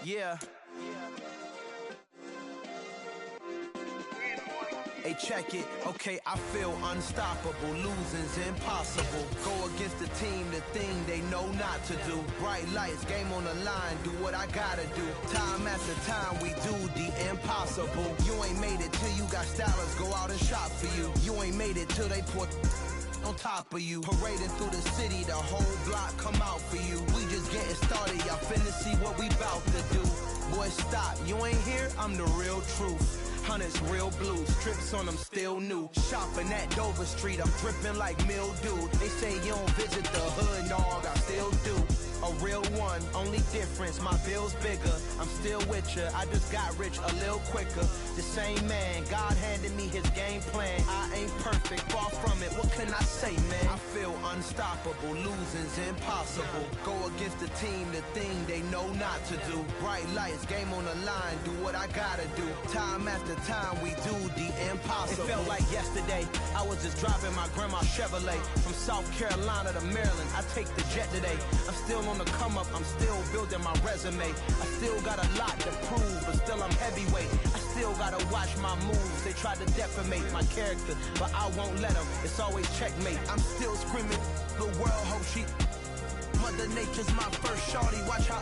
Yeah. Hey, check it. Okay, I feel unstoppable. Losing's impossible. Go against the team, the thing they know not to do. Bright lights, game on the line. Do what I gotta do. Time after time, we do the impossible. You ain't made it till you got stylers. Go out and shop for you. You ain't made it till they put on top of you. Parading through the city, the whole block come out for you. We just getting started. Y'all finna see what we bout to do. Boy, stop. You ain't here? I'm the real truth. Hunters, real blues, strips on them still new. Shopping at Dover Street, I'm dripping like mildew. They say you don't visit the hood, dog, I still do. A real one, only difference, my bill's bigger. I'm still with ya, I just got rich a little quicker. The same man, God handed me his game plan. I ain't perfect, far from it, what can I say, man? I feel unstoppable, losing's impossible. Go against the team, the thing they know not to do. Bright lights, game on the line, do what I gotta do. Time after time, we do the impossible. It felt like yesterday, I was just driving my grandma's Chevrolet. From South Carolina to Maryland, I take the jet today. I'm still on the come up, I'm still building my resume. I still got a lot to prove, but still I'm heavyweight. I still gotta watch my moves. They try to defamate my character, but I won't let them. It's always checkmate. I'm still screaming, the world hope she. Mother Nature's my first shorty, watch how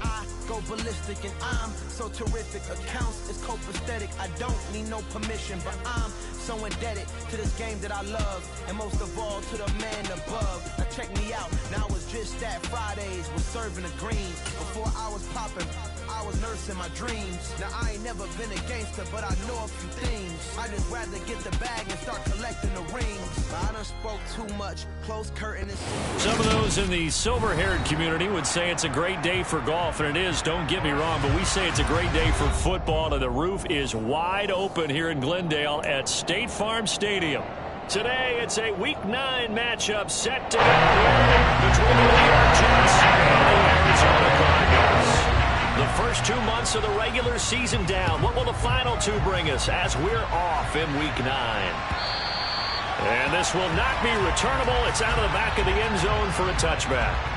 I go ballistic, and I'm so terrific. Accounts is copacetic. I don't need no permission, but I'm so indebted to this game that I love, and most of all to the man above. Now check me out. Now it's just that Fridays was serving the greens. Before I was popping, I was nursing my dreams. Now I ain't never been a gangster, but I know a few things. I just rather get the bag and start collecting the rings. But I done spoke too much. Close curtain is. Some of those in the silver-haired community would say it's a great day for golf, and it is, don't get me wrong, but we say it's a great day for football, and the roof is wide open here in Glendale at State Farm Stadium. Today, it's a Week 9 matchup set to go here between the New York Jets and the Arizona Cardinals. The first 2 months of the regular season down. What will the final two bring us as we're off in Week 9? And this will not be returnable. It's out of the back of the end zone for a touchback.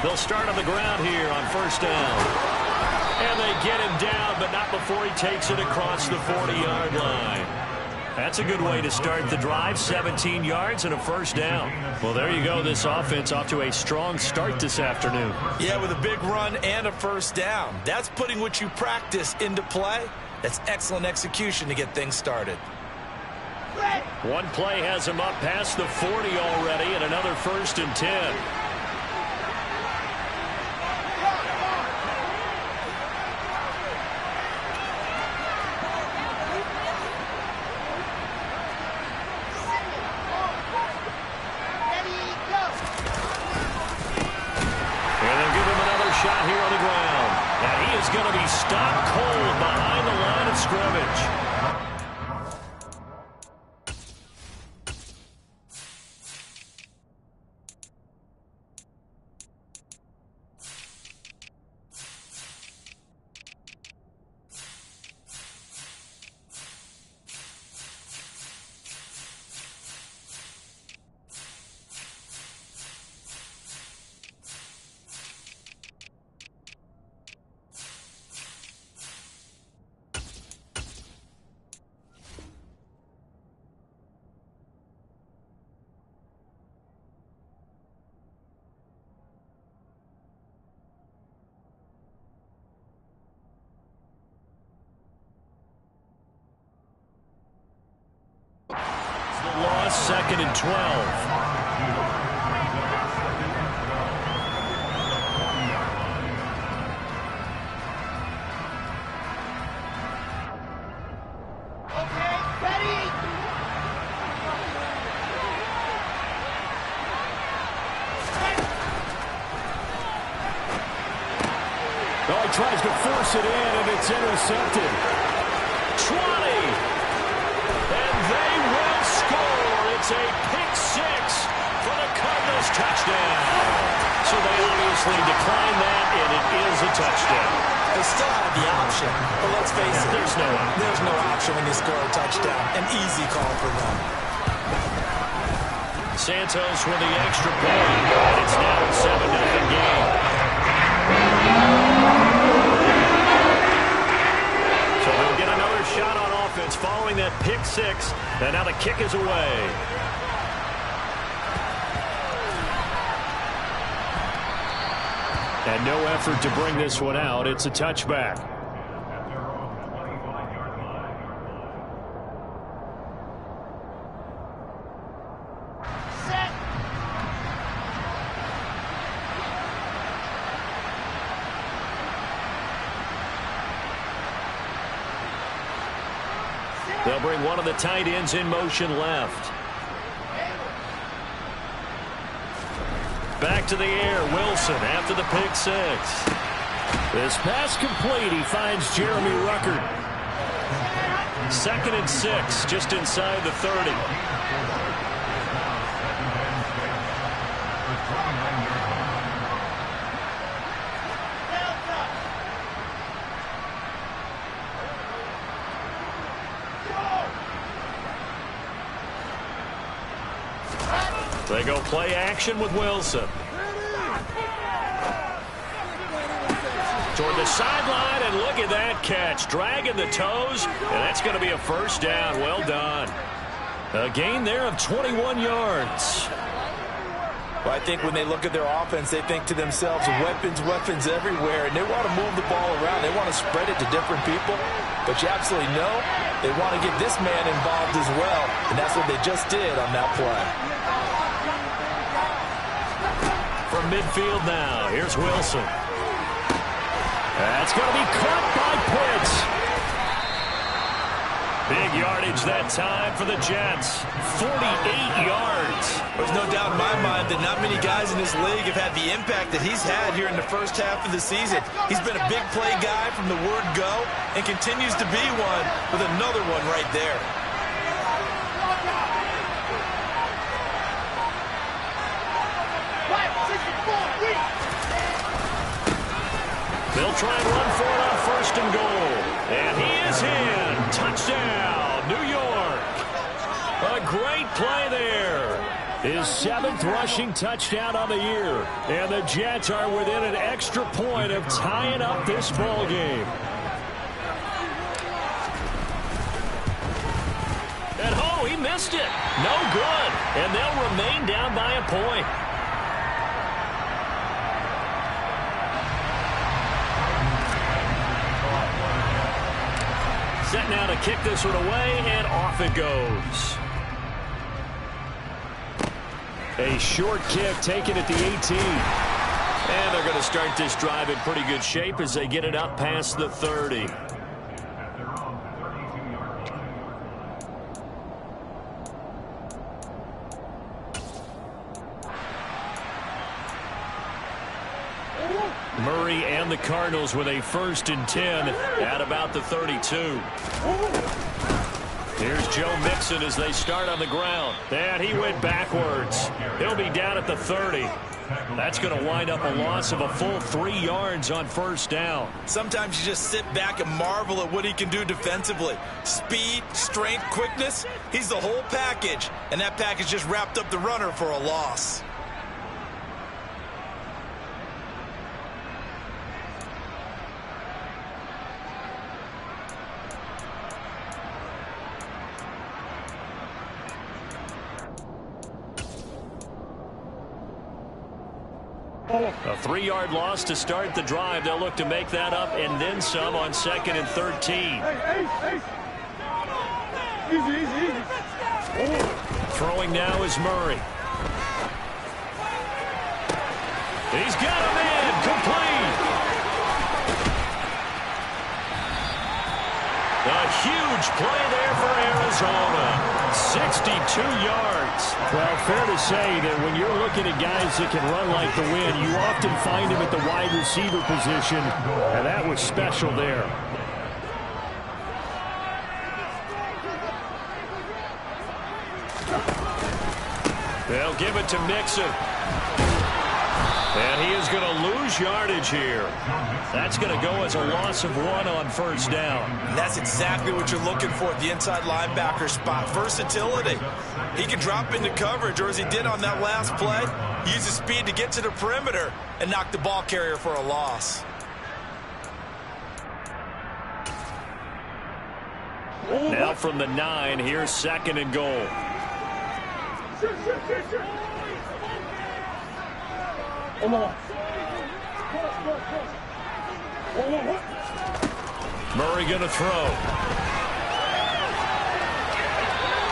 They'll start on the ground here on first down. And they get him down, but not before he takes it across the 40-yard line. That's a good way to start the drive, 17 yards and a first down. Well, there you go. This offense off to a strong start this afternoon. Yeah, with a big run and a first down. That's putting what you practice into play. That's excellent execution to get things started. One play has him up past the 40 already, and another 1st and 10. Shot here on the ground. And he is going to be stopped cold behind the line of scrimmage. Loss, 2nd and 12. Okay, ready. Well, he tries to force it in, and it's intercepted. 20. And they will score. It's a pick six for the Cardinals touchdown. So they obviously declined that, and it is a touchdown. They still have the option, but let's face it, there's no option when they score a touchdown. An easy call for them. Santos with the extra point, and it's now a 7-0 game. So they'll get another shot on offense following that pick six, and now the kick is away. And no effort to bring this one out. It's a touchback. Set. They'll bring one of the tight ends in motion left. Back to the air, Wilson after the pick six. This pass complete. He finds Jeremy Ruckert. 2nd and 6, just inside the 30. They go play action with Wilson. Toward the sideline, and look at that catch. Dragging the toes, and that's going to be a first down. Well done. A gain there of 21 yards. Well, I think when they look at their offense, they think to themselves, weapons, weapons everywhere, and they want to move the ball around. They want to spread it to different people, but you absolutely know they want to get this man involved as well, and that's what they just did on that play. From midfield now, here's Wilson. That's going to be caught by Pitts. Big yardage that time for the Jets. 48 yards. There's no doubt in my mind that not many guys in this league have had the impact that he's had here in the first half of the season. He's been a big play guy from the word go and continues to be one with another one right there. They'll try and run for it on 1st and goal. And he is in. Touchdown, New York. A great play there. His 7th rushing touchdown on the year. And the Jets are within an extra point of tying up this ball game. And oh, he missed it. No good. And they'll remain down by a point. Set now to kick this one away, and off it goes. A short kick taken at the 18. And they're going to start this drive in pretty good shape as they get it up past the 30. Murray and the Cardinals with a 1st and 10 at about the 32. Here's Joe Mixon as they start on the ground. And he went backwards. He'll be down at the 30. That's going to wind up a loss of a full 3 yards on 1st down. Sometimes you just sit back and marvel at what he can do defensively. Speed, strength, quickness, he's the whole package. And that package just wrapped up the runner for a loss. A 3-yard loss to start the drive. They'll look to make that up and then some on 2nd and 13. Throwing now is Murray. He's got him in. Complete. A huge play there for Arizona. 62 yards. Well, fair to say that when you're looking at guys that can run like the wind, you often find him at the wide receiver position, and that was special there. They'll give it to Mixon. And he is going to lose yardage here. That's going to go as a loss of 1 on first down. And that's exactly what you're looking for at the inside linebacker spot. Versatility. He can drop into coverage, or as he did on that last play, use his speed to get to the perimeter and knock the ball carrier for a loss. Now from the 9, here's 2nd and goal. Murray going to throw.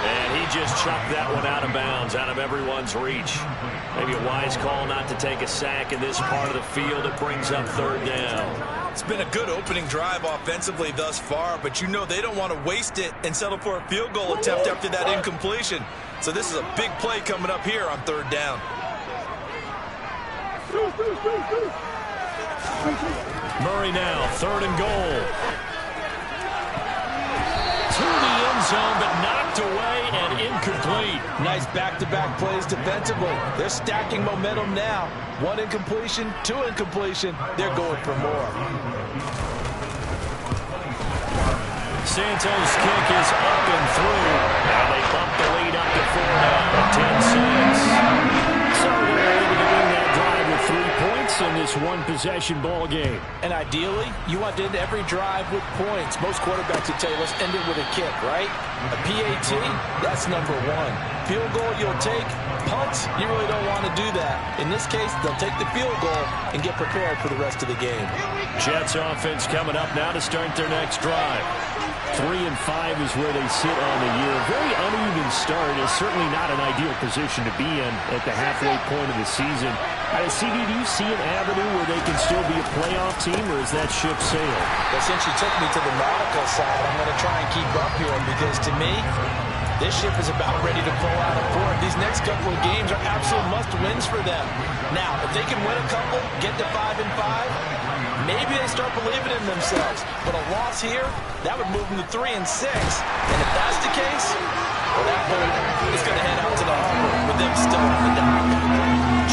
And he just chucked that one out of bounds, out of everyone's reach. Maybe a wise call not to take a sack in this part of the field. It brings up 3rd down. It's been a good opening drive offensively thus far, but you know they don't want to waste it and settle for a field goal attempt after that incompletion. So this is a big play coming up here on 3rd down. Murray now, 3rd and goal. To the end zone, but knocked away and incomplete. Nice back-to-back plays defensively. They're stacking momentum now. 1 incompletion, 2 incompletion. They're going for more. Santos' kick is up and through. Now they bump the lead up to 4 now. 10-6. So they're able to win that drive with 3 points in this one-possession ball game. And ideally, you want to end every drive with points. Most quarterbacks would tell you, let's end it with a kick, right? A PAT, that's number 1. Field goal you'll take. Punts, you really don't want to do that. In this case, they'll take the field goal and get prepared for the rest of the game. Jets offense coming up now to start their next drive. 3-5 is where they sit on the year. Very uneven start. Is certainly not an ideal position to be in at the halfway point of the season. CD, do you see an avenue where they can still be a playoff team, or is that ship sailed? Well, since you took me to the nautical side, I'm going to try and keep up here because to me, this ship is about ready to pull out of port. These next couple of games are absolute must-wins for them. Now, if they can win a couple, get to 5-5, maybe they start believing in themselves. But a loss here, that would move them to 3-6. And if that's the case, well, that boat is going to head out to the harbor with them still on the dock.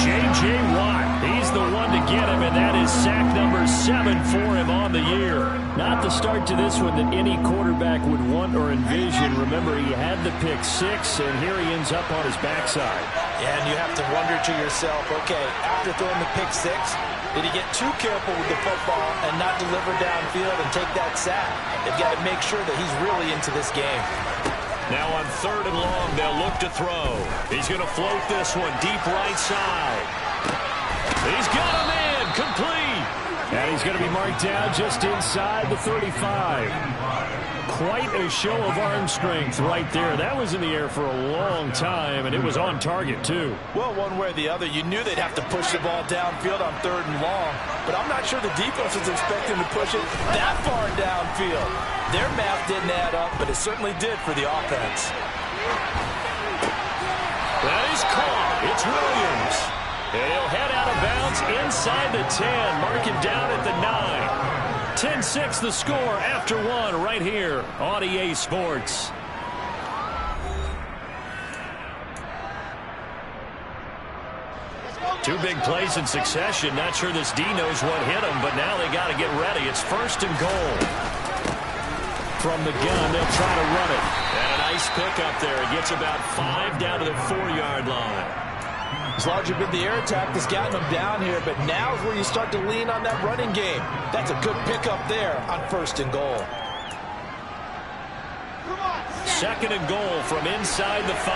J.J. Watt, he's the one to get him, and that is sack number 7 for him on the year. Not the start to this one that any quarterback would want or envision. Remember, he had the pick 6, and here he ends up on his backside. And you have to wonder to yourself, okay, after throwing the pick 6, did he get too careful with the football and not deliver downfield and take that sack? They've got to make sure that he's really into this game. Now on 3rd and long, they'll look to throw. He's going to float this one deep right side. He's got him in, complete. And he's going to be marked down just inside the 35. Quite a show of arm strength right there. That was in the air for a long time, and it was on target, too. Well, one way or the other, you knew they'd have to push the ball downfield on 3rd and long, but I'm not sure the defense was expecting to push it that far downfield. Their math didn't add up, but it certainly did for the offense. That is caught. It's Williams. And he'll head out of bounds inside the 10. Mark him down at the 9. 10-6 the score after 1 right here on EA Sports. Two big plays in succession. Not sure this D knows what hit him, but now they got to get ready. It's 1st and goal. From the gun, they'll try to run it. And a nice pick up there. It gets about 5 down to the 4-yard line. It's largely been the air attack that's gotten them down here, but now is where you start to lean on that running game. That's a good pickup there on 1st and goal. 2nd and goal from inside the 5.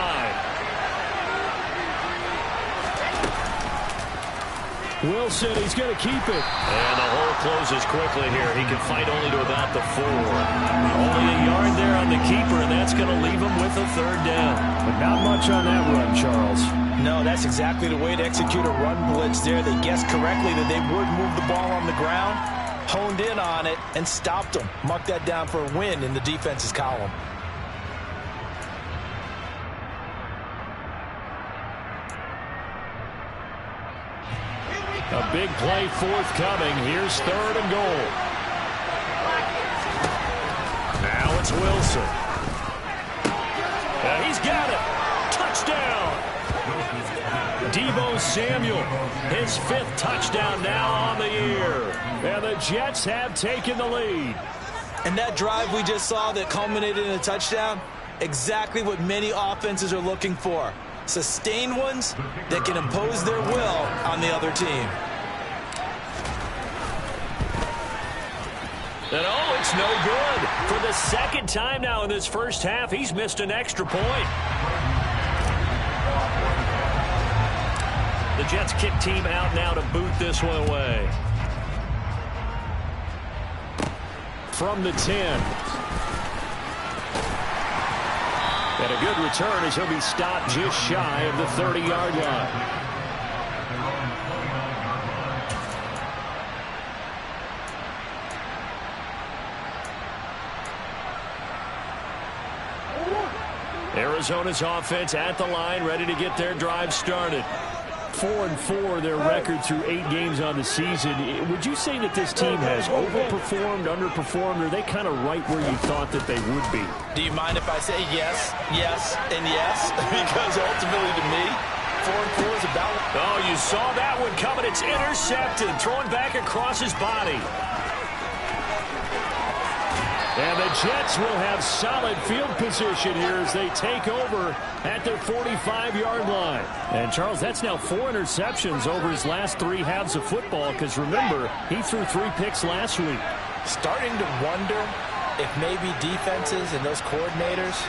Wilson, he's going to keep it. And the hole closes quickly here. He can fight only to about the 4. Only a yard there on the keeper, and that's going to leave him with a 3rd down. But not much on that run, Charles. No, that's exactly the way to execute a run blitz there. They guessed correctly that they would move the ball on the ground, honed in on it, and stopped them. Mark that down for a win in the defense's column. A big play forthcoming. Here's 3rd and goal. Now it's Wilson. And he's got it. Touchdown. Deebo Samuel, his 5th touchdown now on the year. And the Jets have taken the lead. And that drive we just saw that culminated in a touchdown, exactly what many offenses are looking for. Sustained ones that can impose their will on the other team. And oh, it's no good. For the 2nd time now in this first half, he's missed an extra point. The Jets kick team out now to boot this one away. From the 10. And a good return as he'll be stopped just shy of the 30-yard line. Arizona's offense at the line, ready to get their drive started. 4-4 their record through 8 games on the season. Would you say that this team has overperformed, underperformed, or are they kind of right where you thought that they would be? Do you mind if I say yes, yes, and yes? Because ultimately to me, 4-4 is about... Oh, you saw that one coming. It's intercepted, thrown back across his body. And the Jets will have solid field position here as they take over at their 45-yard line. And, Charles, that's now 4 interceptions over his last 3 halves of football because, remember, he threw 3 picks last week. Starting to wonder if maybe defenses and those coordinators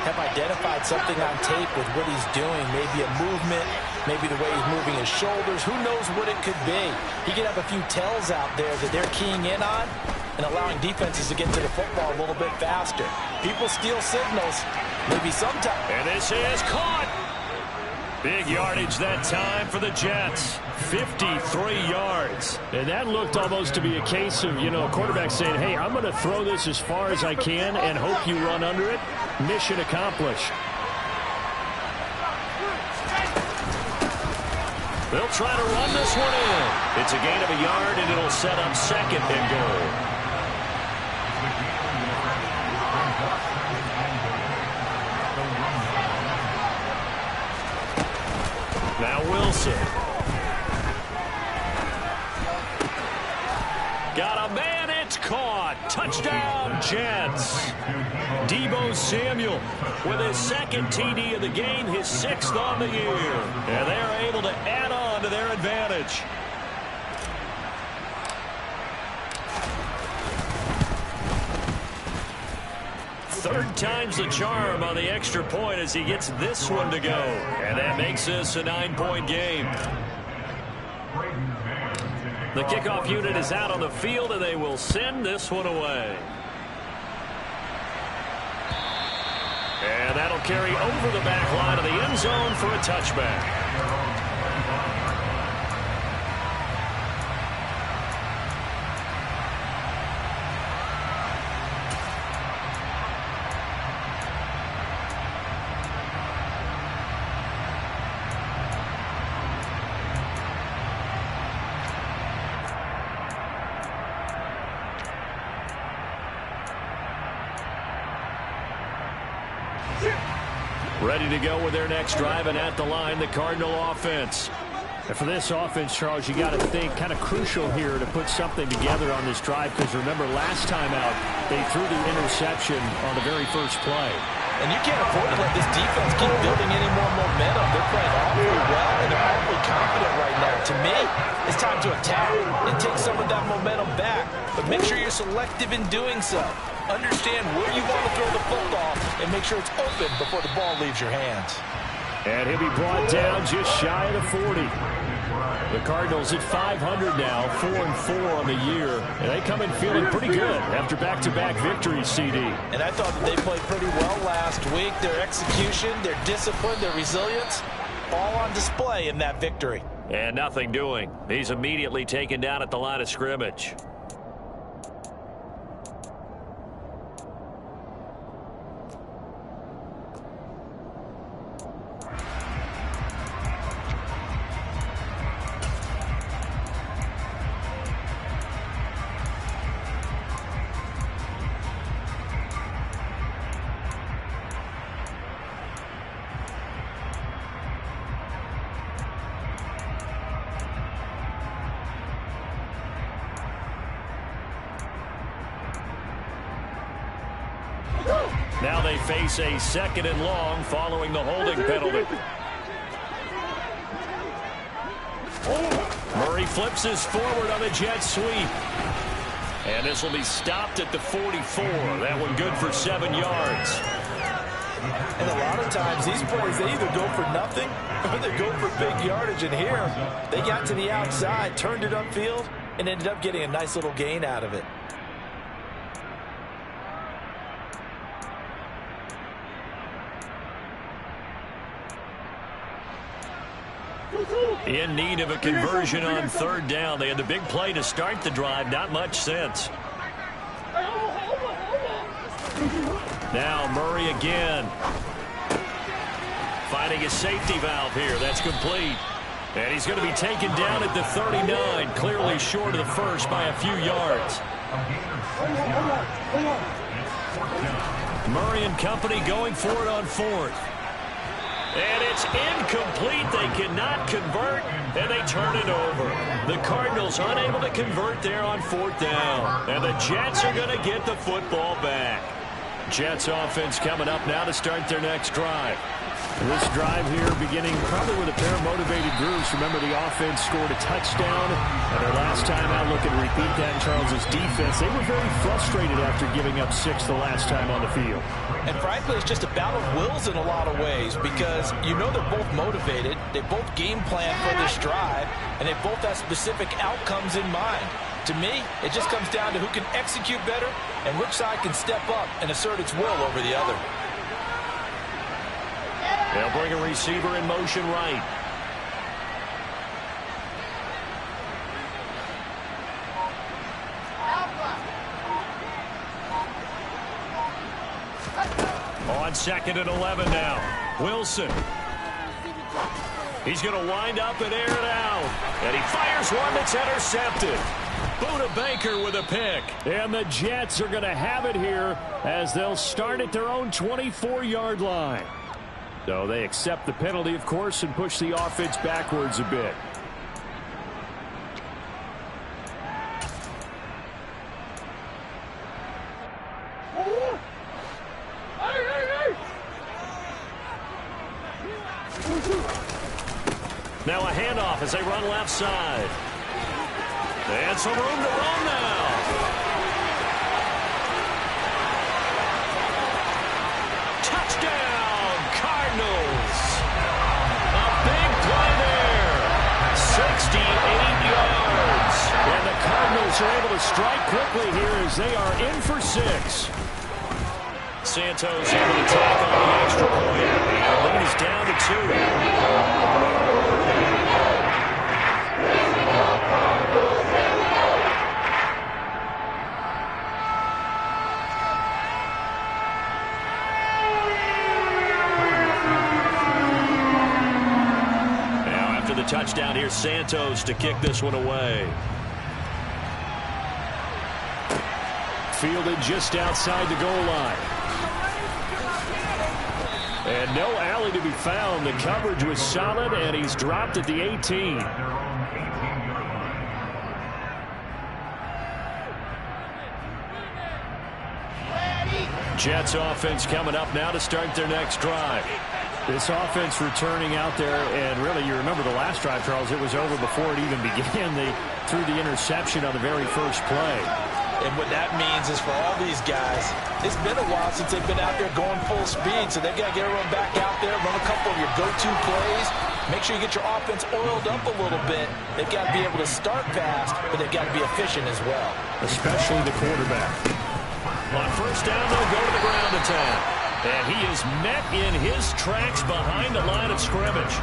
have identified something on tape with what he's doing. Maybe a movement, maybe the way he's moving his shoulders. Who knows what it could be? He could have a few tells out there that they're keying in on and allowing defenses to get to the football a little bit faster. People steal signals, maybe sometimes. And this is caught. Big yardage that time for the Jets. 53 yards. And that looked almost to be a case of, a quarterback saying, hey, I'm going to throw this as far as I can and hope you run under it. Mission accomplished. They'll try to run this one in. It's a gain of a yard, and it'll set up 2nd and goal. Now Wilson. Got a man, it's caught. Touchdown, Jets. Deebo Samuel with his 2nd TD of the game, his 6th on the year. And they're able to add on to their advantage. Third time's the charm on the extra point as he gets this one to go. And that makes this a 9-point game. The kickoff unit is out on the field, and they will send this one away. And that'll carry over the back line of the end zone for a touchback. Ready to go with their next drive, and at the line, the Cardinal offense. And for this offense, Charles, you got to think kind of crucial here to put something together on this drive because remember, last time out, they threw the interception on the very first play. And you can't afford to let this defense keep building any more momentum. They're playing awfully well, and they're awfully confident right now. To me, it's time to attack and take some of that momentum back. But make sure you're selective in doing so. Understand where you want to throw the football and make sure it's open before the ball leaves your hands. And he'll be brought down just shy of the 40. The Cardinals at 500 now, 4-4 on the year. And they come in feeling pretty good after back-to-back victories, CD. And I thought that they played pretty well last week. Their execution, their discipline, their resilience, all on display in that victory. And nothing doing. He's immediately taken down at the line of scrimmage. Now they face a 2nd and long following the holding penalty. Murray flips his forward on a jet sweep. And this will be stopped at the 44. That one good for 7 yards. And a lot of times these plays, they either go for nothing or they go for big yardage. And here, they got to the outside, turned it upfield, and ended up getting a nice little gain out of it. In need of a conversion on 3rd down. They had the big play to start the drive. Not much since. Now Murray again. Finding a safety valve here. That's complete. And he's going to be taken down at the 39. Clearly short of the first by a few yards. Murray and company going for it on 4th. And it's incomplete. They cannot convert, and they turn it over. The Cardinals unable to convert there on 4th down. And the Jets are going to get the football back. Jets offense coming up now to start their next drive. This drive here beginning probably with a pair of motivated groups. Remember, the offense scored a touchdown, and their last time out looking to repeat that in Charles' defense. They were very frustrated after giving up 6 the last time on the field. And frankly, it's just a battle of wills in a lot of ways because you know they're both motivated, they both game plan for this drive, and they both have specific outcomes in mind. To me, it just comes down to who can execute better and which side can step up and assert its will over the other. They'll bring a receiver in motion right. On 2nd and 11 now. Wilson. He's going to wind up and air it out. And he fires one that's intercepted. Buda Baker with a pick. And the Jets are going to have it here as they'll start at their own 24-yard line. So they accept the penalty, of course, and push the offense backwards a bit. Now a handoff as they run left side. And some room to run now. Touchdown, Cardinals. A big play there. 68 yards. And the Cardinals are able to strike quickly here as they are in for 6. Santos able to tack on the extra point. The lead is down to 2. Touchdown here, Santos to kick this one away. Fielded just outside the goal line. And no alley to be found. The coverage was solid, and he's dropped at the 18. Jets offense coming up now to start their next drive. This offense returning out there, and really, you remember the last drive, Charles, it was over before it even began. They threw the interception on the very first play. And what that means is for all these guys, it's been a while since they've been out there going full speed, so they've got to get everyone back out there, run a couple of your go-to plays, make sure you get your offense oiled up a little bit. They've got to be able to start fast, but they've got to be efficient as well. Especially the quarterback. On 1st down, they'll go to the ground attack. And he is met in his tracks behind the line of scrimmage.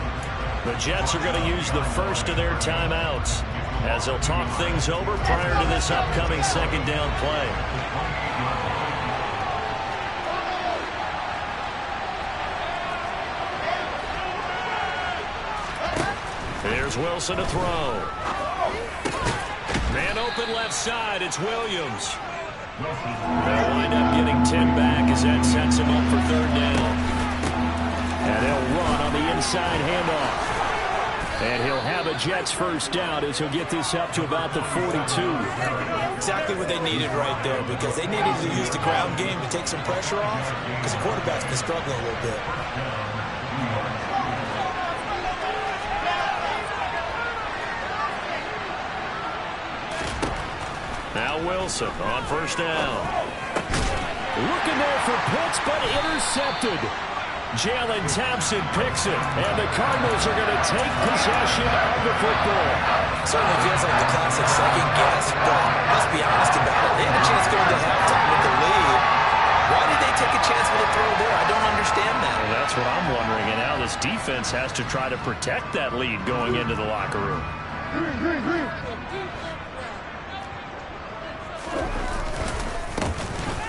The Jets are going to use the first of their timeouts as they'll talk things over prior to this upcoming 2nd down play. There's Wilson to throw. Man open left side, it's Williams. They'll wind up getting 10 back as that sets him up for 3rd down. And they'll run on the inside handoff. And he'll have a Jets first down as he'll get this up to about the 42. Exactly what they needed right there, because they needed to use the ground game to take some pressure off, because the quarterback's been struggling a little bit. Now Wilson on first down. Looking there for Pitts, but intercepted. Jalen Thompson picks it, and the Cardinals are going to take possession of the football. Certainly feels like the classic second guess, but let's be honest about it. They had a chance going to halftime with the lead. Why did they take a chance with a throw there? I don't understand that. Well, that's what I'm wondering, and now this defense has to try to protect that lead going into the locker room.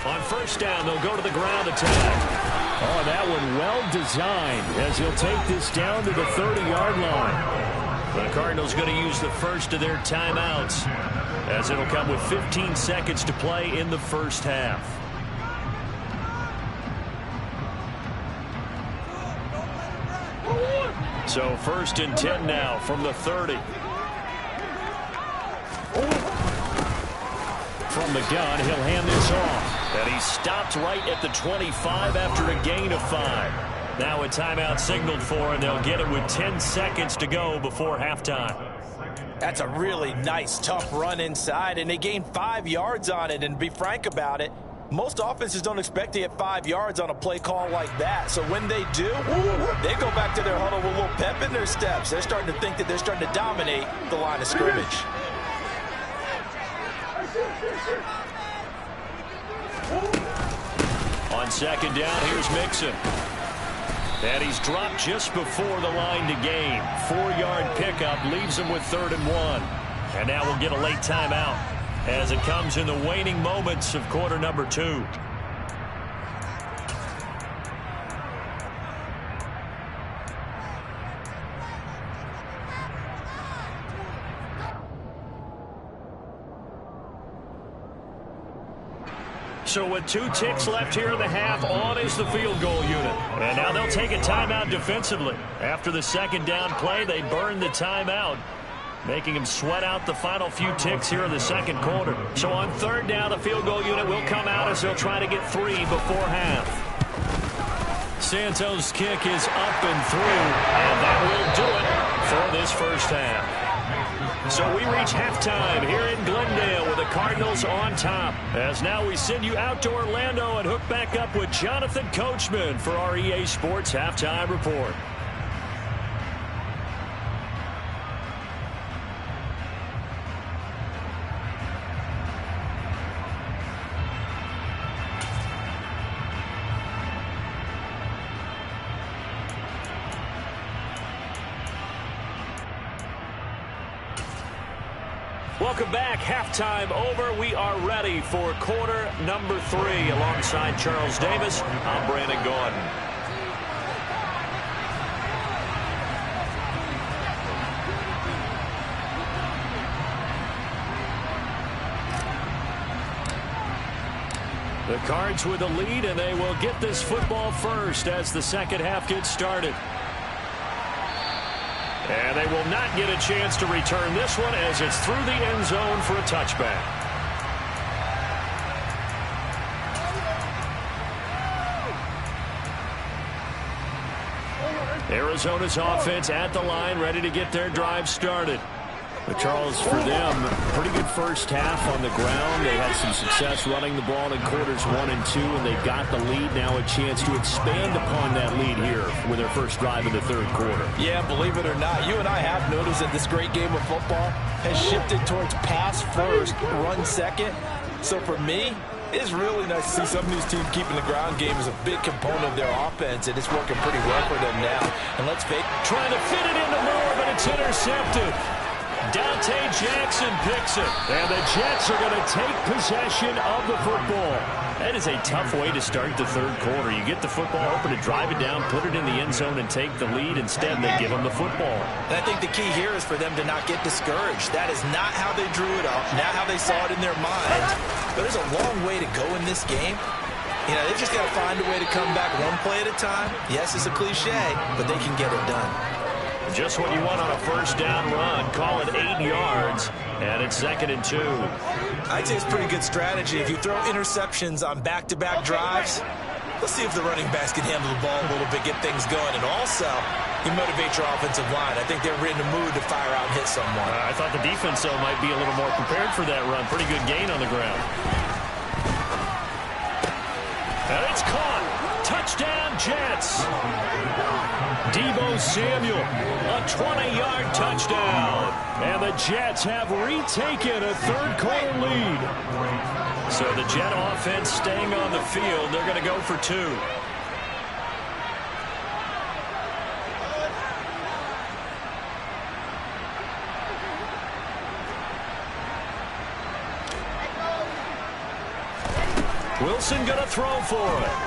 On first down, they'll go to the ground attack. Oh, that one well designed as he'll take this down to the 30-yard line. The Cardinals going to use the first of their timeouts, as it'll come with 15 seconds to play in the first half. So first and 10 now from the 30. From the gun, he'll hand this off. And he stopped right at the 25 after a gain of 5. Now a timeout signaled for, and they'll get it with 10 seconds to go before halftime. That's a really nice, tough run inside, and they gained 5 yards on it. And to be frank about it, most offenses don't expect to get 5 yards on a play call like that. So when they do, they go back to their huddle with a little pep in their steps. They're starting to think that they're starting to dominate the line of scrimmage. On second down, here's Mixon. And he's dropped just before the line to gain. 4-yard pickup leaves him with 3rd and 1. And now we'll get a late timeout as it comes in the waning moments of quarter number 2. So with 2 ticks left here in the half, on is the field goal unit. And now they'll take a timeout defensively. After the second down play, they burn the timeout, making them sweat out the final few ticks here in the second quarter. So on 3rd down, the field goal unit will come out as they'll try to get 3 before half. Santos' kick is up and through, and that will do it for this first half. So we reach halftime here in Glendale with the Cardinals on top. As now we send you out to Orlando and hook back up with Jonathan Coachman for our EA Sports Halftime Report. Welcome back. Halftime over. We are ready for quarter number 3. Alongside Charles Davis, I'm Brandon Gordon. The Cards with the lead, and they will get this football first as the second half gets started. And they will not get a chance to return this one as it's through the end zone for a touchback. Arizona's offense at the line, ready to get their drive started. But Charles, for them, pretty good first half on the ground. They had some success running the ball in quarters 1 and 2, and they've got the lead now, a chance to expand upon that lead here with their first drive in the 3rd quarter. Yeah, believe it or not, you and I have noticed that this great game of football has shifted towards pass first, run second. So for me, it's really nice to see some of these teams keeping the ground game as a big component of their offense, and it's working pretty well for them now. And let's face it, trying to fit it into Moore, but it's intercepted. Dante Jackson picks it, and the Jets are going to take possession of the football. That is a tough way to start the 3rd quarter. You get the football open to drive it down, put it in the end zone, and take the lead. Instead, they give them the football. And I think the key here is for them to not get discouraged. That is not how they drew it up, not how they saw it in their minds. But there's a long way to go in this game. You know, they've just got to find a way to come back one play at a time. Yes, it's a cliche, but they can get it done. Just what you want on a first down run. Call it 8 yards, and it's 2nd and 2. I'd say it's pretty good strategy. If you throw interceptions on back-to-back drives, let's see if the running backs can handle the ball a little bit, get things going, and also you motivate your offensive line. I think they're in the mood to fire out and hit someone. I thought the defense, though, might be a little more prepared for that run. Pretty good gain on the ground. And it's caught. Touchdown, Jets. Deebo Samuel, a 20-yard touchdown. And the Jets have retaken a third-quarter lead. So the Jet offense staying on the field. They're going to go for 2. Wilson going to throw for it.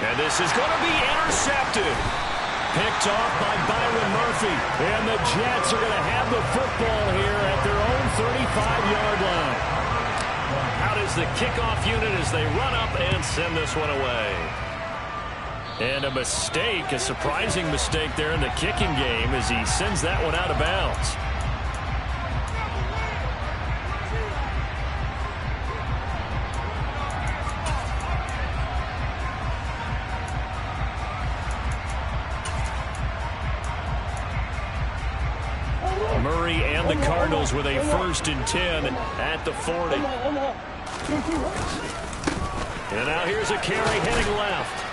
And this is going to be intercepted. Picked off by Byron Murphy. And the Jets are going to have the football here at their own 35-yard line. Out is the kickoff unit as they run up and send this one away. And a mistake, a surprising mistake there in the kicking game as he sends that one out of bounds. Murray and the Cardinals with a 1st and 10 at the 40. And now here's a carry heading left.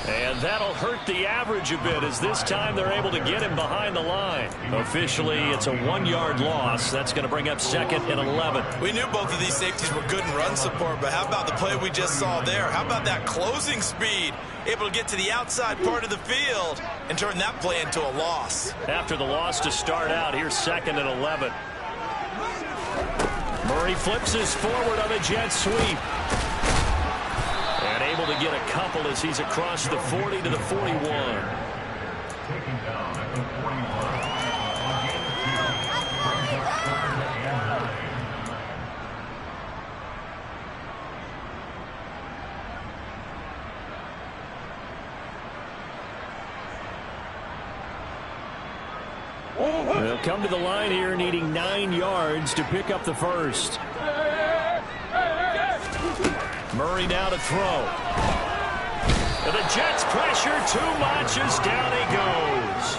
And that'll hurt the average a bit as this time they're able to get him behind the line. Officially, it's a 1-yard loss. That's going to bring up 2nd and 11. We knew both of these safeties were good in run support, but how about the play we just saw there? How about that closing speed? Able to get to the outside part of the field and turn that play into a loss. After the loss to start out, here's 2nd and 11. Murray flips his forward on a jet sweep. And able to get a couple as he's across the 40 to the 41. They'll come to the line here needing 9 yards to pick up the first. Murray now to throw. And the Jets pressure too much as down he goes.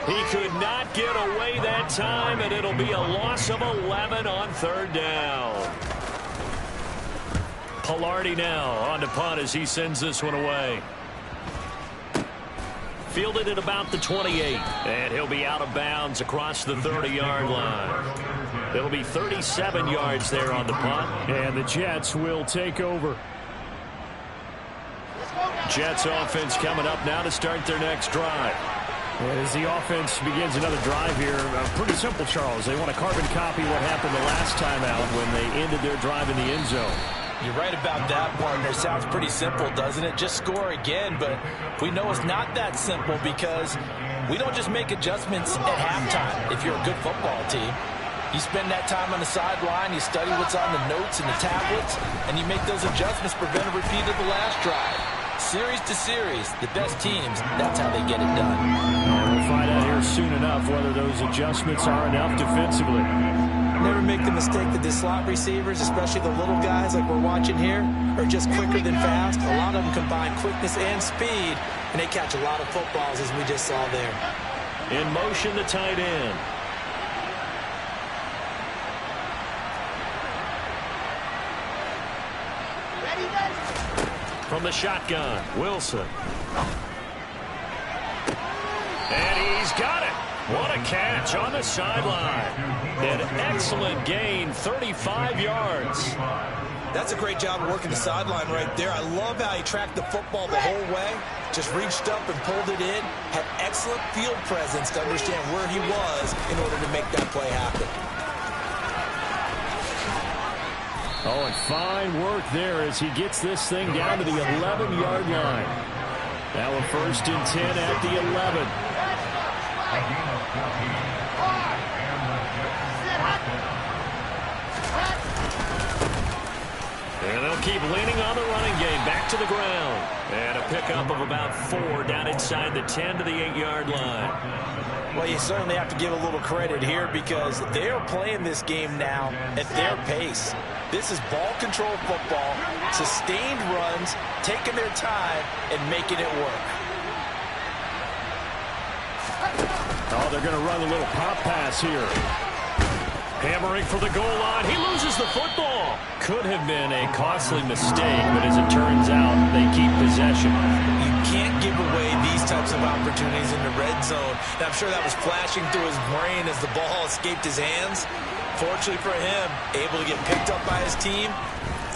He could not get away that time, and it'll be a loss of 11 on 3rd down. Pilardi now on to punt as he sends this one away. Fielded at about the 28, and he'll be out of bounds across the 30-yard line. It'll be 37 yards there on the punt, and the Jets will take over. Jets offense coming up now to start their next drive. As the offense begins another drive here, pretty simple, Charles. They want a carbon copy what happened the last time out when they ended their drive in the end zone. You're right about that, partner. Sounds pretty simple, doesn't it? Just score again, but we know it's not that simple because we don't just make adjustments at halftime if you're a good football team. You spend that time on the sideline, you study what's on the notes and the tablets, and you make those adjustments, prevent a repeat of the last drive. Series to series, the best teams, that's how they get it done. And we'll find out here soon enough whether those adjustments are enough defensively. Never make the mistake that the slot receivers, especially the little guys like we're watching here, are just quicker than fast. A lot of them combine quickness and speed, and they catch a lot of footballs as we just saw there. In motion, the tight end. From the shotgun, Wilson. And he's got it. What a catch on the sideline. An excellent gain, 35 yards. That's a great job of working the sideline right there. I love how he tracked the football the whole way. Just reached up and pulled it in. Had excellent field presence to understand where he was in order to make that play happen. Oh, and fine work there as he gets this thing down to the 11-yard line. Now a 1st and 10 at the 11. And they'll They'll keep leaning on the running game. Back to the ground. And a pickup of about 4 down inside the 10 to the 8-yard line. Well, you certainly have to give a little credit here because they are playing this game now at their pace. This is ball control football, sustained runs, taking their time, and making it work. Oh, they're going to run a little pop pass here. Hammering for the goal line. He loses the football. Could have been a costly mistake, but as it turns out, they keep possession. You can't give away these types of opportunities in the red zone. And I'm sure that was flashing through his brain as the ball escaped his hands. Fortunately for him, able to get picked up by his team,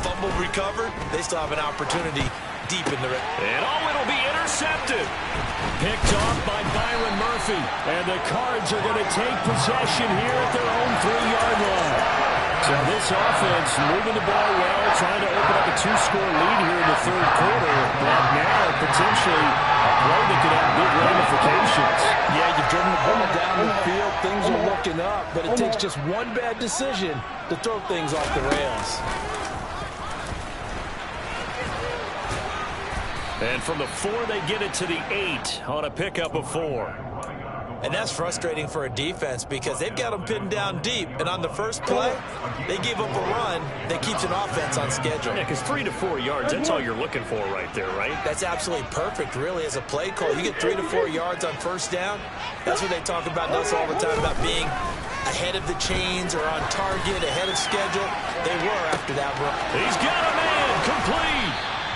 fumbled, recovered. They still have an opportunity deep in the red. And it'll be intercepted. Picked off by Byron Murphy. And the Cards are going to take possession here at their own 3-yard line. So this offense moving the ball well, trying to open up a 2-score lead here in the third quarter. But now potentially a play that could have big ramifications. Yeah, you've driven the ball down the field. Things are looking up, but it takes just one bad decision to throw things off the rails. And from the 4, they get it to the 8 on a pickup of 4. And that's frustrating for a defense because they've got them pinned down deep. And on the first play, they gave up a run that keeps an offense on schedule. Yeah, because 3 to 4 yards, that's all you're looking for right there, right? That's absolutely perfect, really, as a play call. You get 3 to 4 yards on first down. That's what they talk about us all the time, about being ahead of the chains or on target, ahead of schedule. They were after that run. He's got a man, complete.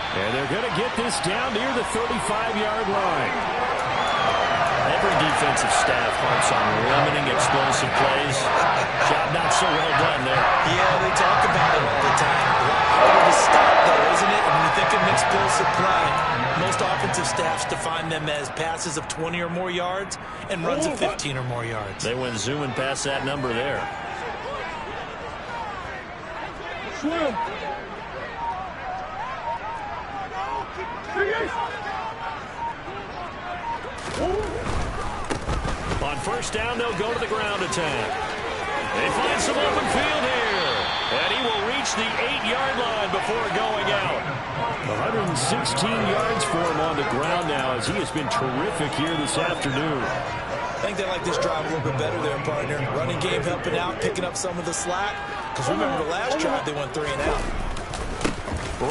And they're going to get this down near the 35-yard line. Every defensive staff harps on limiting explosive plays. Job not so well done there. Yeah, they talk about it all the time. Harder to stop, though, isn't it? When you think of an explosive play, most offensive staffs define them as passes of 20 or more yards and runs of 15 or more yards. They went zooming past that number there. On first down, they'll go to the ground attack. They find some open field here. And he will reach the 8-yard line before going out. 116 yards for him on the ground now as he has been terrific here this afternoon. I think they like this drive a little bit better there, partner. Running game helping out, picking up some of the slack. Because remember the last drive, they went 3 and out.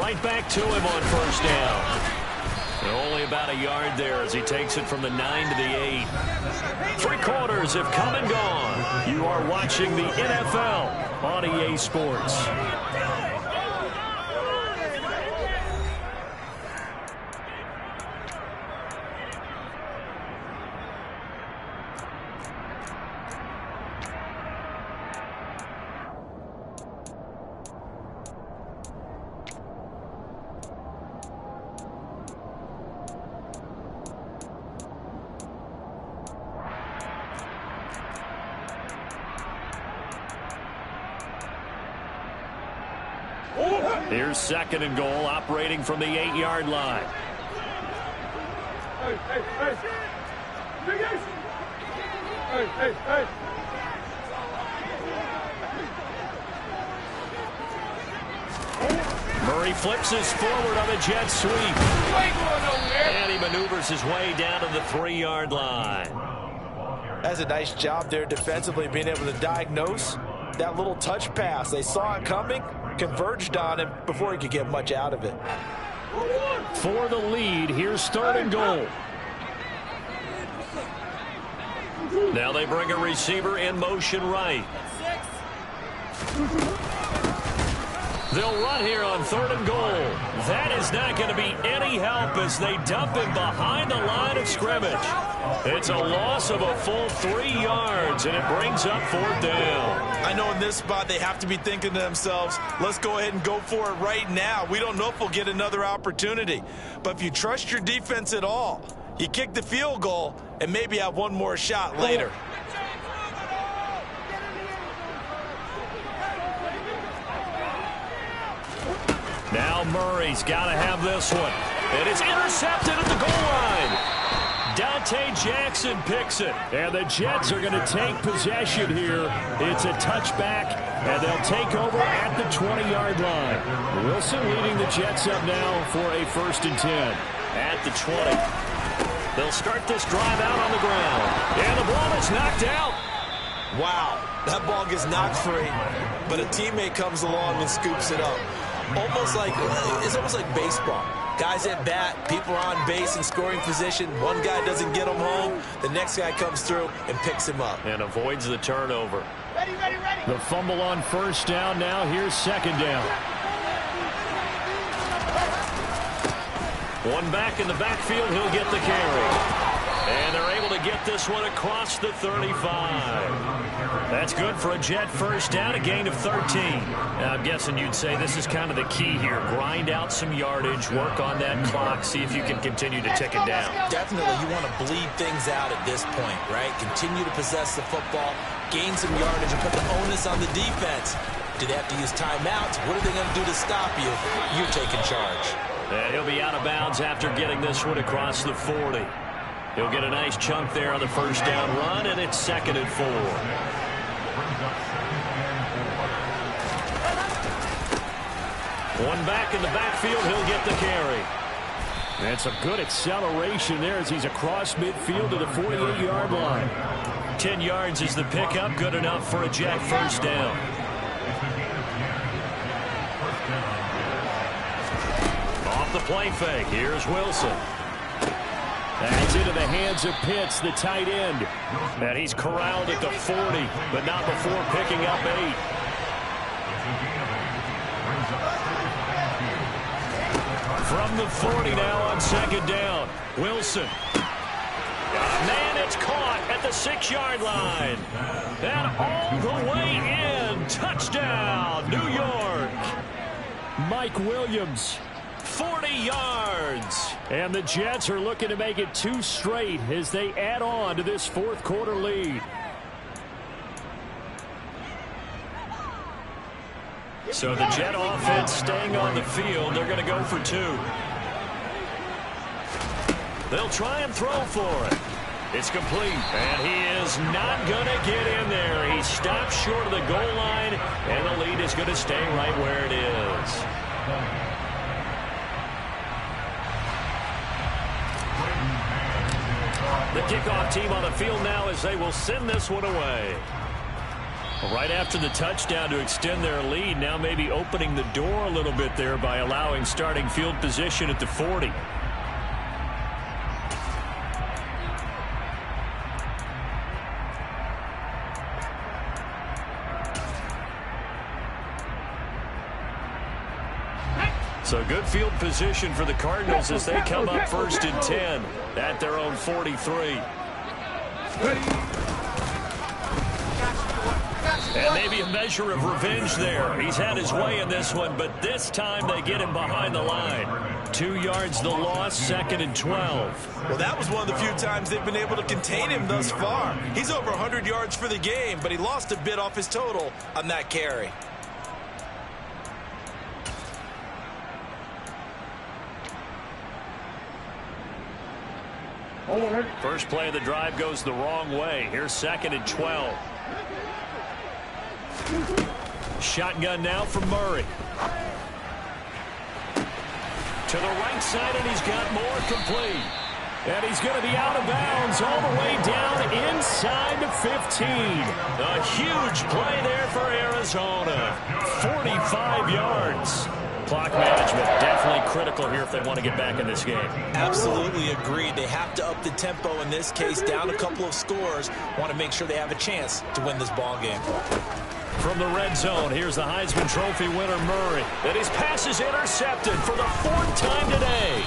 Right back to him on first down. And only about a yard there as he takes it from the 9 to the 8. 3 quarters have come and gone. You are watching the NFL on EA Sports. Here's second and goal, operating from the 8-yard line. Murray flips us forward on a jet sweep. And he maneuvers his way down to the 3-yard line. That's a nice job there defensively, being able to diagnose that little touch pass. They saw it coming, converged on him before he could get much out of it. For the lead, here's third and goal. Now they bring a receiver in motion right. They'll run here on third and goal. That is not going to be any help as they dump him behind the line of scrimmage. It's a loss of a full 3 yards, and it brings up fourth down. I know in this spot they have to be thinking to themselves, let's go ahead and go for it right now. We don't know if we'll get another opportunity. But if you trust your defense at all, you kick the field goal and maybe have one more shot later. Now Murray's got to have this one. And it's intercepted at the goal line. Dante Jackson picks it. And the Jets are going to take possession here. It's a touchback, and they'll take over at the 20-yard line. Wilson leading the Jets up now for a 1st and 10. At the 20. They'll start this drive out on the ground. And the ball is knocked out. Wow, that ball gets knocked free, but a teammate comes along and scoops it up. It's almost like baseball. Guys at bat, people are on base in scoring position. One guy doesn't get him home. The next guy comes through and picks him up. And avoids the turnover. Ready, ready, ready. The fumble on 1st down. Now here's 2nd down. One back in the backfield. He'll get the carry. And they're able to get this one across the 35. That's good for a Jet 1st down, a gain of 13. Now, I'm guessing you'd say this is kind of the key here. Grind out some yardage, work on that clock, see if you can continue to tick it down. Definitely, you want to bleed things out at this point, right? Continue to possess the football, gain some yardage, and put the onus on the defense. Do they have to use timeouts? What are they going to do to stop you? You're taking charge. And he'll be out of bounds after getting this one across the 40. He'll get a nice chunk there on the 1st down run, and it's 2nd and 4. One back in the backfield, he'll get the carry. And some good acceleration there as he's across midfield to the 48-yard line. 10 yards is the pickup, good enough for a Jet 1st down. Off the play fake, here's Wilson. That's into the hands of Pitts, the tight end. And he's corralled at the 40, but not before picking up 8. From the 40 now on 2nd down. Wilson. Man, it's caught at the 6-yard line. And all the way in. Touchdown, New York. Mike Williams. 40 yards. And the Jets are looking to make it 2 straight as they add on to this 4th quarter lead. So the Jet offense staying on the field. They're going to go for 2. They'll try and throw for it. It's complete. And he is not going to get in there. He stops short of the goal line, and the lead is going to stay right where it is. The kickoff team on the field now as they will send this one away. Right after the touchdown to extend their lead, now maybe opening the door a little bit there by allowing starting field position at the 40. So good field position for the Cardinals as they come up 1st and 10 at their own 43. And maybe a measure of revenge there. He's had his way in this one, but this time they get him behind the line. 2 yards the loss, 2nd and 12. Well, that was one of the few times they've been able to contain him thus far. He's over 100 yards for the game, but he lost a bit off his total on that carry. First play of the drive goes the wrong way. Here's 2nd and 12. Shotgun now from Murray. To the right side, and he's got more complete. And he's going to be out of bounds all the way down inside the 15. A huge play there for Arizona. 45 yards. Clock management definitely critical here if they want to get back in this game. Absolutely agreed. They have to up the tempo in this case, down a couple of scores. Want to make sure they have a chance to win this ball game. From the red zone, here's the Heisman Trophy winner, Murray. And his pass is intercepted for the 4th time today.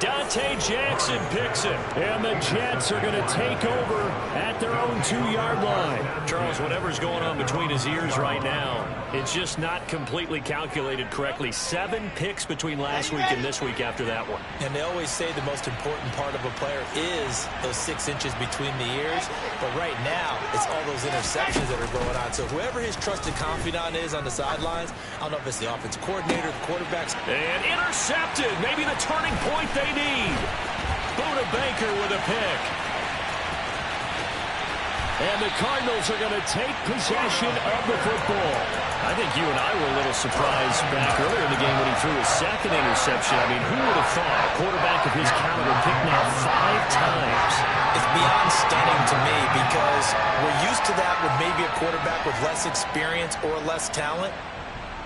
Dante Jackson picks it. And the Jets are going to take over at their own 2-yard line. Charles, whatever's going on between his ears right now, it's just not completely calculated correctly. 7 picks between last week and this week after that one. And they always say the most important part of a player is those 6 inches between the ears. But right now, it's all those interceptions that are going on. So whoever his trusted confidant is on the sidelines, I don't know if it's the offensive coordinator, the quarterbacks. And intercepted. Maybe the turning point they need. Buda Baker with a pick. And the Cardinals are going to take possession of the football. I think you and I were a little surprised back earlier in the game when he threw his second interception. I mean, who would have thought a quarterback of his caliber picked now 5 times? It's beyond stunning to me because we're used to that with maybe a quarterback with less experience or less talent.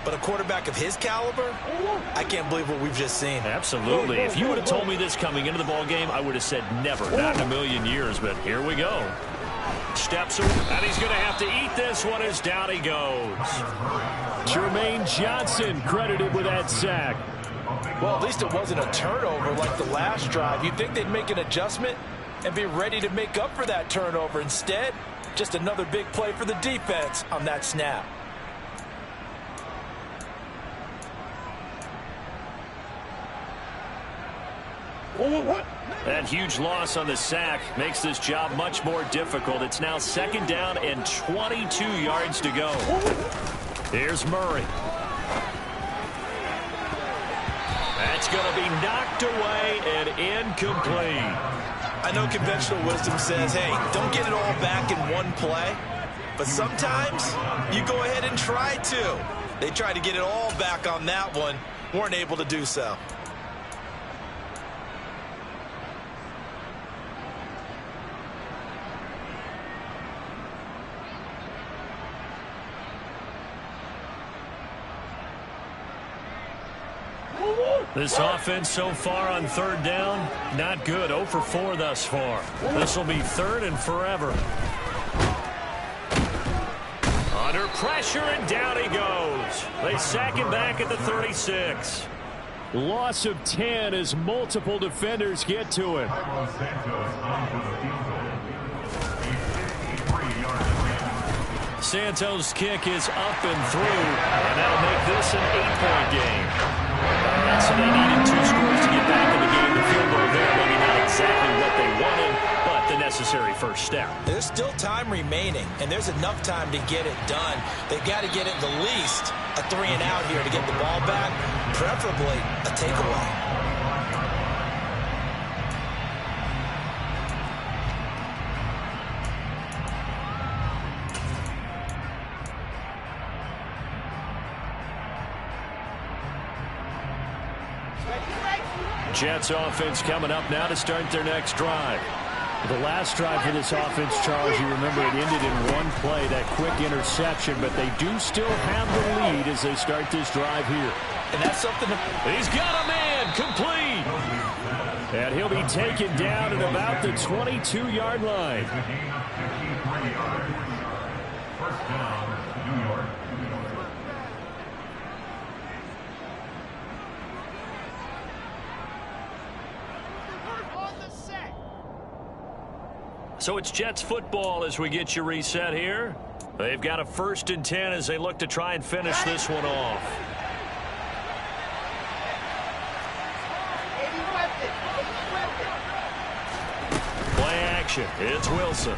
But a quarterback of his caliber, I can't believe what we've just seen. Absolutely. If you would have told me this coming into the ball game, I would have said never, not in a million years. But here we go. Steps away, and he's going to have to eat this one as down he goes. Jermaine Johnson credited with that sack. Well, at least it wasn't a turnover like the last drive. You'd think they'd make an adjustment and be ready to make up for that turnover. Instead, just another big play for the defense on that snap. That huge loss on the sack makes this job much more difficult. It's now 2nd down and 22 yards to go. Here's Murray. That's going to be knocked away and incomplete. I know conventional wisdom says, hey, don't get it all back in one play. But sometimes you go ahead and try to. They tried to get it all back on that one. Weren't able to do so. This offense so far on 3rd down, not good. 0 for 4 thus far. This will be 3rd and forever. Under pressure, and down he goes. They sack him back at the 36. Loss of 10 as multiple defenders get to him. Santos' kick is up and through, and that'll make this an 8-point game. So they needed 2 scores to get back in the game. The field goal there, maybe not exactly what they wanted, but the necessary first step. There's still time remaining, and there's enough time to get it done. They've got to get it the least a 3-and-out here to get the ball back, preferably a takeaway. Jets offense coming up now to start their next drive. The last drive for this offense, Charles, you remember it ended in one play, that quick interception, but they do still have the lead as they start this drive here. And that's something he's got a man complete. And he'll be taken down at about the 22-yard line. First down, New York. So it's Jets football as we get you reset here. They've got a 1st and 10 as they look to try and finish this one off. Play action. It's Wilson.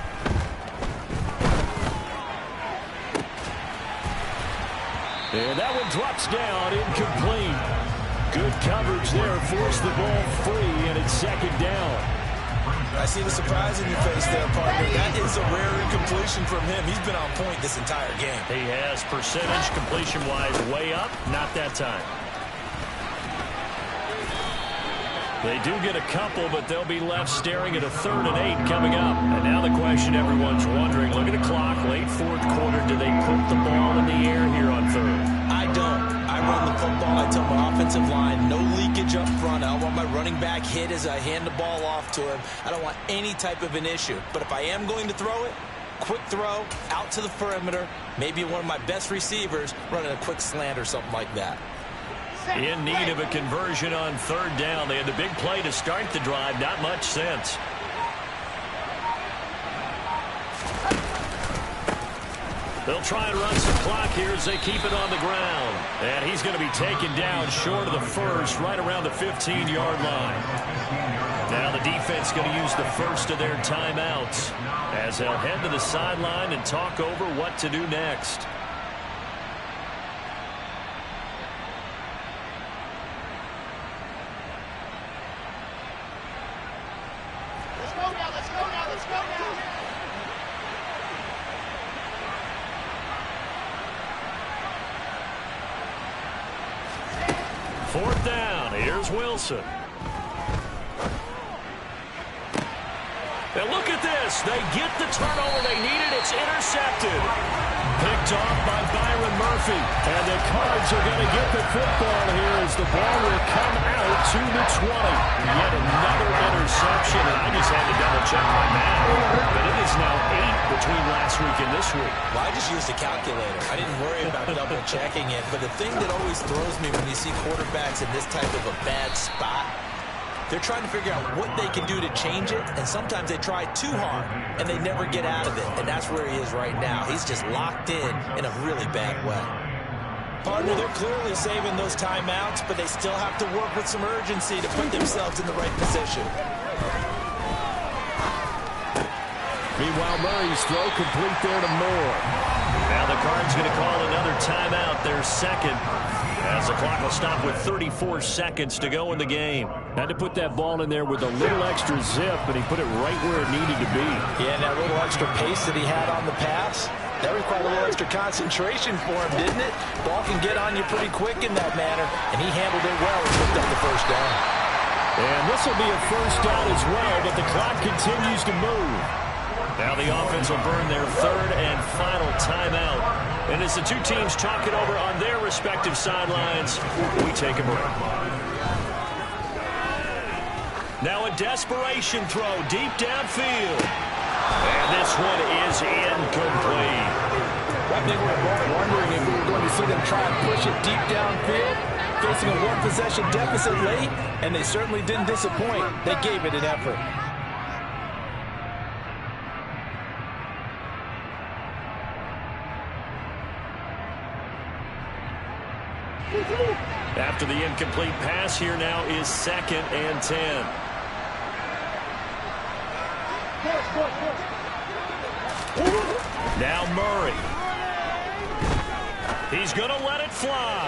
And that one drops down, incomplete. Good coverage there, forced the ball free, and it's 2nd down. I see the surprise in your face there, partner. That is a rare incompletion from him. He's been on point this entire game. He has percentage completion-wise way up. Not that time. They do get a couple, but they'll be left staring at a 3rd and 8 coming up. And now the question everyone's wondering, look at the clock, late 4th quarter. Do they put the ball in the air here on 3rd? I don't. I run the football. I tell my offensive line, no leakage up front. I don't want my running back hit as I hand the ball off to him. I don't want any type of an issue. But if I am going to throw it, quick throw, out to the perimeter, maybe one of my best receivers running a quick slant or something like that. In need of a conversion on 3rd down. They had the big play to start the drive. Not much sense. They'll try and run some clock here as they keep it on the ground. And he's going to be taken down short of the 1st, right around the 15-yard line. Now the defense going to use the first of their timeouts as they'll head to the sideline and talk over what to do next. Fourth down. Here's Wilson. And look at this. They get the turnover they needed. It's intercepted. Picked off by Byron Murphy. And the Cards are going to get the football here as the ball will come out to the 20. Yet another interception. And I just had to double-check my math. But it is now 8 between last week and this week. Well, I just used a calculator. I didn't worry about double-checking it. But the thing that always throws me when you see quarterbacks in this type of a bad spot, they're trying to figure out what they can do to change it, and sometimes they try too hard, and they never get out of it, and that's where he is right now. He's just locked in a really bad way. Partner, they're clearly saving those timeouts, but they still have to work with some urgency to put themselves in the right position. Meanwhile, Murray's throw complete there to Moore. Now the Cards going to call another timeout, their second, as the clock will stop with 34 seconds to go in the game. Had to put that ball in there with a little extra zip, but he put it right where it needed to be. Yeah, and that little extra pace that he had on the pass, that required a little extra concentration for him, didn't it? Ball can get on you pretty quick in that manner, and he handled it well and picked up the first down. And this will be a first down as well, but the clock continues to move. Now the offense will burn their third and final timeout. And as the two teams talk it over on their respective sidelines, we take a break. Now a desperation throw deep downfield. And this one is incomplete. I think we're both wondering if we were going to see them try and push it deep downfield, facing a one-possession deficit late, and they certainly didn't disappoint. They gave it an effort. After the incomplete pass, here now is 2nd and 10. Now Murray. He's going to let it fly.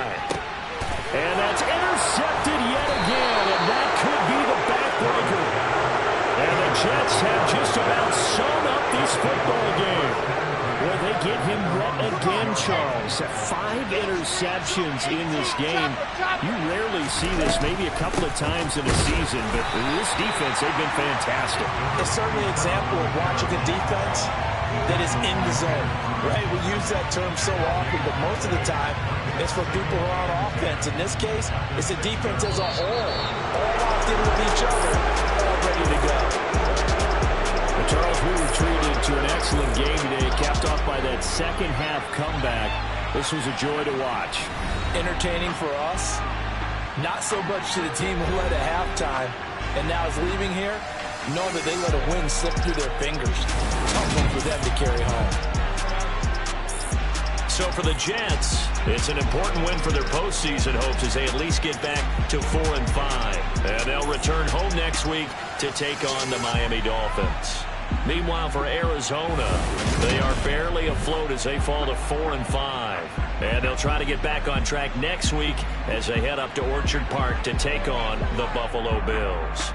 And that's intercepted yet again, and that could be the backbreaker. And the Jets have just about sewn up this football game. Well, they get him wet again, Charles. 5 interceptions in this game. You rarely see this, maybe a couple of times in a season, but this defense, they've been fantastic. It's certainly an example of watching a defense that is in the zone, right? We use that term so often, but most of the time, it's for people who are on offense. In this case, it's a defense as a whole, all locked in with each other, all ready to go. Charles, we were treated to an excellent game today, capped off by that second half comeback. This was a joy to watch. Entertaining for us, not so much to the team who led at halftime and now is leaving here, know that they let a win slip through their fingers. Tough one for them to carry home. So for the Jets, it's an important win for their postseason hopes as they at least get back to 4-5. And they'll return home next week to take on the Miami Dolphins. Meanwhile, for Arizona, they are barely afloat as they fall to 4-5. And they'll try to get back on track next week as they head up to Orchard Park to take on the Buffalo Bills.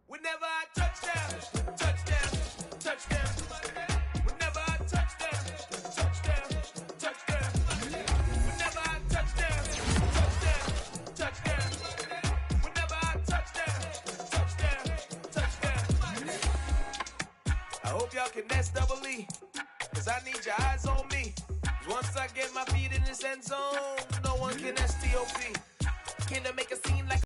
Whenever I touchdown, touchdown, touchdown. Whenever I touchdown, touchdown, touchdown. Whenever I touchdown, touchdown, touchdown. Whenever I touchdown, touchdown, touchdown. I hope y'all can nest double E, 'cause I need your eyes on me. 'Cause Once I get my feet in this end zone, no one can STOP. Came to make a scene like